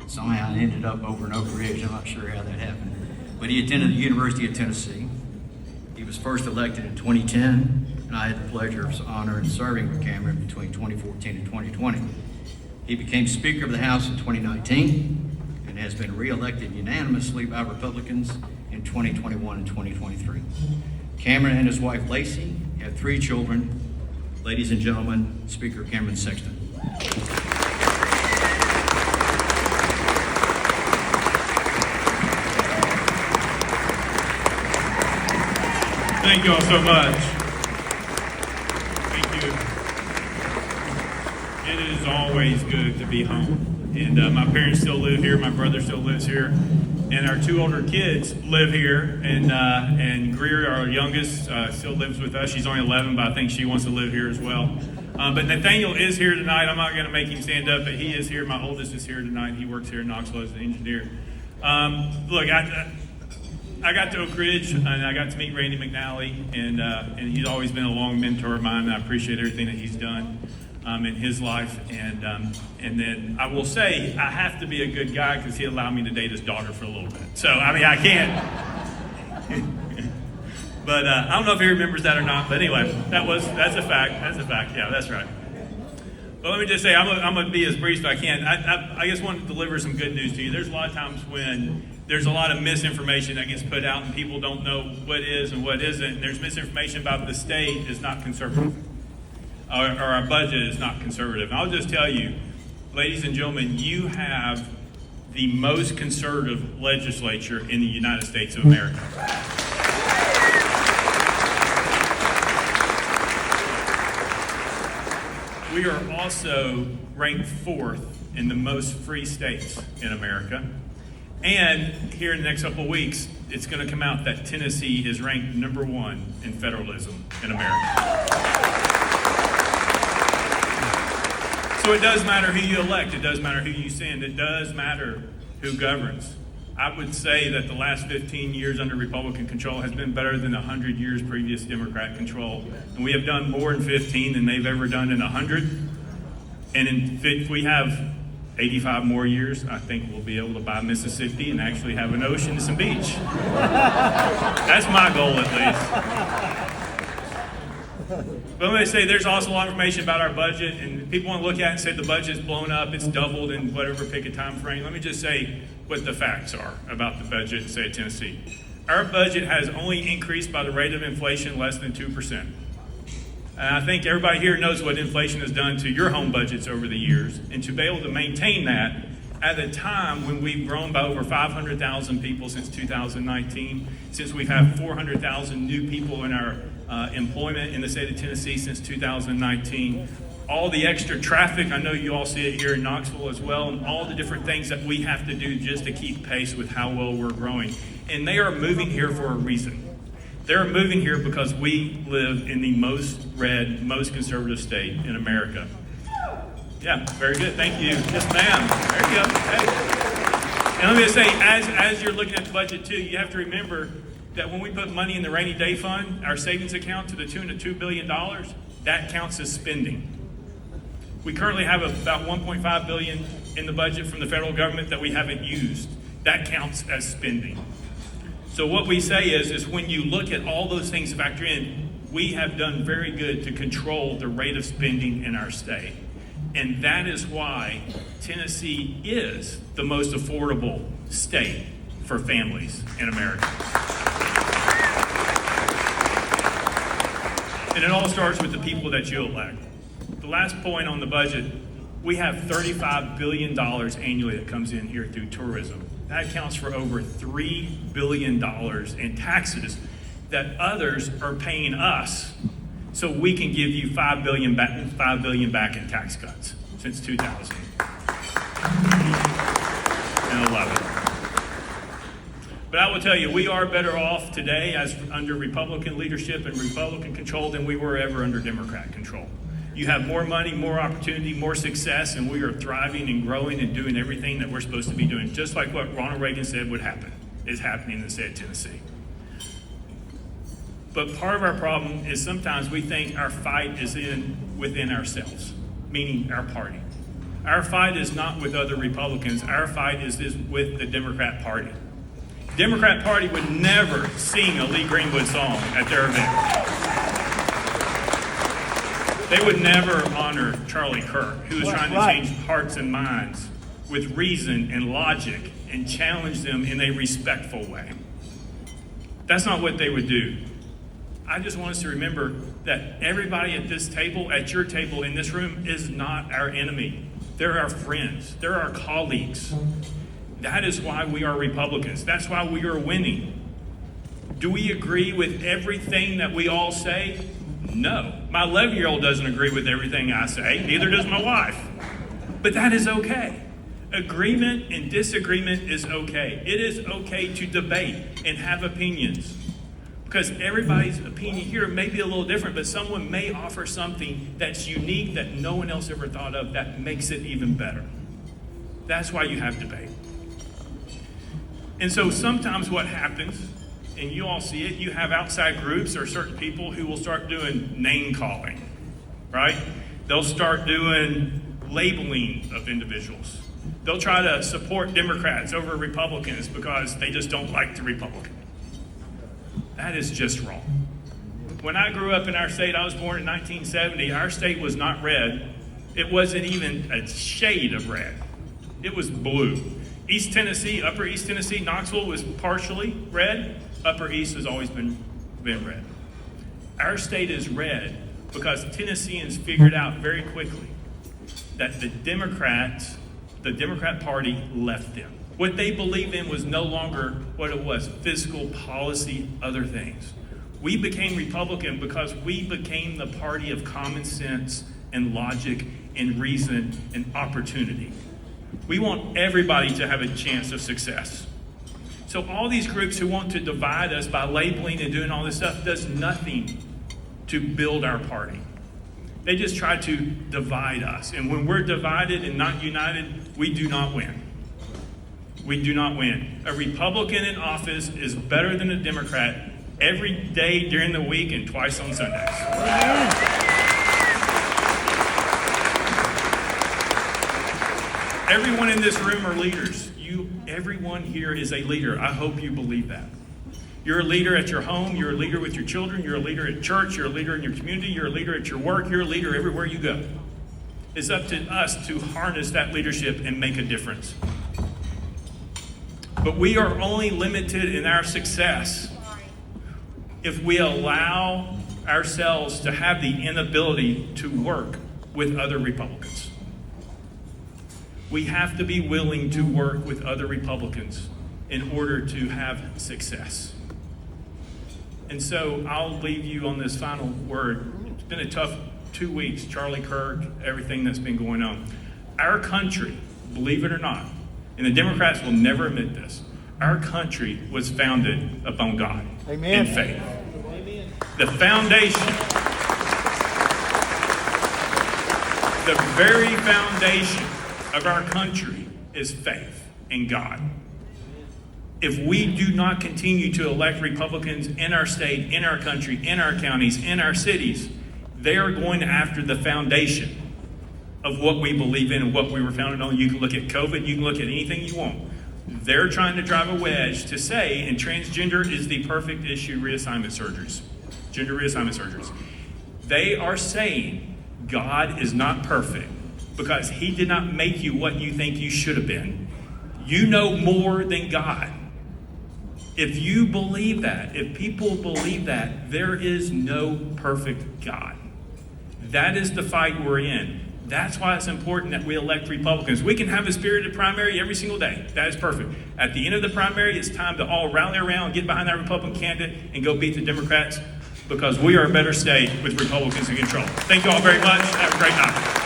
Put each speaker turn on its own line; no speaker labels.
somehow ended up over an Oak Ridge. I'm not sure how that happened. But he attended the University of Tennessee. He was first elected in 2010, and I had the pleasure of honor in serving with Cameron between 2014 and 2020. He became Speaker of the House in 2019 and has been re-elected unanimously by Republicans in 2021 and 2023. Cameron and his wife Lacey have 3 children. Ladies and gentlemen, Speaker Cameron Sexton.
Thank you all so much. Thank you. It is always good to be home. And my parents still live here. My brother still lives here. And our 2 older kids live here. And Greer, our youngest, still lives with us. She's only 11, but I think she wants to live here as well. But Nathaniel is here tonight. I'm not going to make him stand up, but he is here. My oldest is here tonight. He works here in Knoxville as an engineer. Look, I got to Oak Ridge, and I got to meet Randy McNally, and he's always been a long mentor of mine, and I appreciate everything that he's done in his life. And then I will say, I have to be a good guy because he allowed me to date his daughter for a little bit. So, I mean, I can't. But I don't know if he remembers that or not. But anyway, that's a fact. That's a fact. Yeah, that's right. But let me just say, I'm going to be as brief as I can. I just want to deliver some good news to you. There's a lot of times when there's a lot of misinformation that gets put out and people don't know what is and what isn't. And there's misinformation about the state is not conservative or our budget is not conservative. And I'll just tell you, ladies and gentlemen, you have the most conservative legislature in the United States of America. We are also ranked 4th in the most free states in America. And here in the next couple of weeks, it's going to come out that Tennessee is ranked number 1 in federalism in America. So it does matter who you elect. It does matter who you send. It does matter who governs. I would say that the last 15 years under Republican control has been better than 100 years previous Democrat control. And we have done more in 15 than they've ever done in 100. And if we have 85 more years, I think we'll be able to buy Mississippi and actually have an ocean and some beach. That's my goal, at least. But let me say, there's also a lot of information about our budget, and people want to look at it and say the budget's blown up, it's doubled in whatever, pick a time frame. Let me just say what the facts are about the budget in the state of Tennessee. Our budget has only increased by the rate of inflation less than 2%. And I think everybody here knows what inflation has done to your home budgets over the years. And to be able to maintain that at a time when we've grown by over 500,000 people since 2019, since we've had 400,000 new people in our employment in the state of Tennessee since 2019, all the extra traffic, I know you all see it here in Knoxville as well, and all the different things that we have to do just to keep pace with how well we're growing. And they are moving here for a reason. They're moving here because we live in the most red, most conservative state in America. Yeah, very good. Thank you. Yes, ma'am. There you go. Hey. And let me just say, as you're looking at the budget too, you have to remember that when we put money in the rainy day fund, our savings account to the tune of $2 billion, that counts as spending. We currently have about $1.5 billion in the budget from the federal government that we haven't used. That counts as spending. So what we say is when you look at all those things factor in, we have done very good to control the rate of spending in our state. And that is why Tennessee is the most affordable state for families in America. And it all starts with the people that you elect. The last point on the budget, we have $35 billion annually that comes in here through tourism. That accounts for over $3 billion in taxes that others are paying us so we can give you $5 billion back in tax cuts since 2011. But I will tell you, we are better off today as under Republican leadership and Republican control than we were ever under Democrat control. You have more money, more opportunity, more success, and we are thriving and growing and doing everything that we're supposed to be doing, just like what Ronald Reagan said would happen, is happening in the state of Tennessee. But part of our problem is sometimes we think our fight is within ourselves, meaning our party. Our fight is not with other Republicans. Our fight is with the Democrat Party. Democrat Party would never sing a Lee Greenwood song at their event. They would never honor Charlie Kirk, who was trying to change hearts and minds with reason and logic and challenge them in a respectful way. That's not what they would do. I just want us to remember that everybody at this table, at your table in this room, is not our enemy. They're our friends. They're our colleagues. That is why we are Republicans. That's why we are winning. Do we agree with everything that we all say? No. My 11-year-old doesn't agree with everything I say. Neither does my wife. But that is okay. Agreement and disagreement is okay. It is okay to debate and have opinions. Because everybody's opinion here may be a little different, but someone may offer something that's unique that no one else ever thought of that makes it even better. That's why you have debate. And so sometimes what happens, and you all see it, you have outside groups or certain people who will start doing name calling, right? They'll start doing labeling of individuals. They'll try to support Democrats over Republicans because they just don't like the Republican. That is just wrong. When I grew up in our state, I was born in 1970, our state was not red. It wasn't even a shade of red. It was blue. East Tennessee, Upper East Tennessee, Knoxville was partially red. Upper East has always been red. Our state is red because Tennesseans figured out very quickly that the Democrat Party left them. What they believed in was no longer what it was, fiscal policy, other things. We became Republican because we became the party of common sense and logic and reason and opportunity. We want everybody to have a chance of success. So all these groups who want to divide us by labeling and doing all this stuff does nothing to build our party. They just try to divide us. And when we're divided and not united, we do not win. We do not win. A Republican in office is better than a Democrat every day during the week and twice on Sundays. Everyone in this room are leaders. Everyone here is a leader. I hope you believe that. You're a leader at your home. You're a leader with your children. You're a leader at church. You're a leader in your community. You're a leader at your work. You're a leader everywhere you go. It's up to us to harness that leadership and make a difference. But we are only limited in our success if we allow ourselves to have the inability to work with other Republicans. We have to be willing to work with other Republicans in order to have success. And so I'll leave you on this final word. It's been a tough 2 weeks, Charlie Kirk, everything that's been going on. Our country, believe it or not, and the Democrats will never admit this, our country was founded upon God.
Amen.
And faith. Amen. The foundation, the very foundation of our country is faith in God. If we do not continue to elect Republicans in our state, in our country, in our counties, in our cities, they are going after the foundation of what we believe in and what we were founded on. You can look at COVID, you can look at anything you want. They're trying to drive a wedge to say, and transgender is the perfect issue, reassignment surgeries, gender reassignment surgeries. They are saying God is not perfect because he did not make you what you think you should have been. You know more than God. If you believe that, if people believe that, there is no perfect God. That is the fight we're in. That's why it's important that we elect Republicans. We can have a spirited primary every single day. That is perfect. At the end of the primary, it's time to all rally around, get behind that Republican candidate, and go beat the Democrats because we are a better state with Republicans in control. Thank you all very much. Have a great night.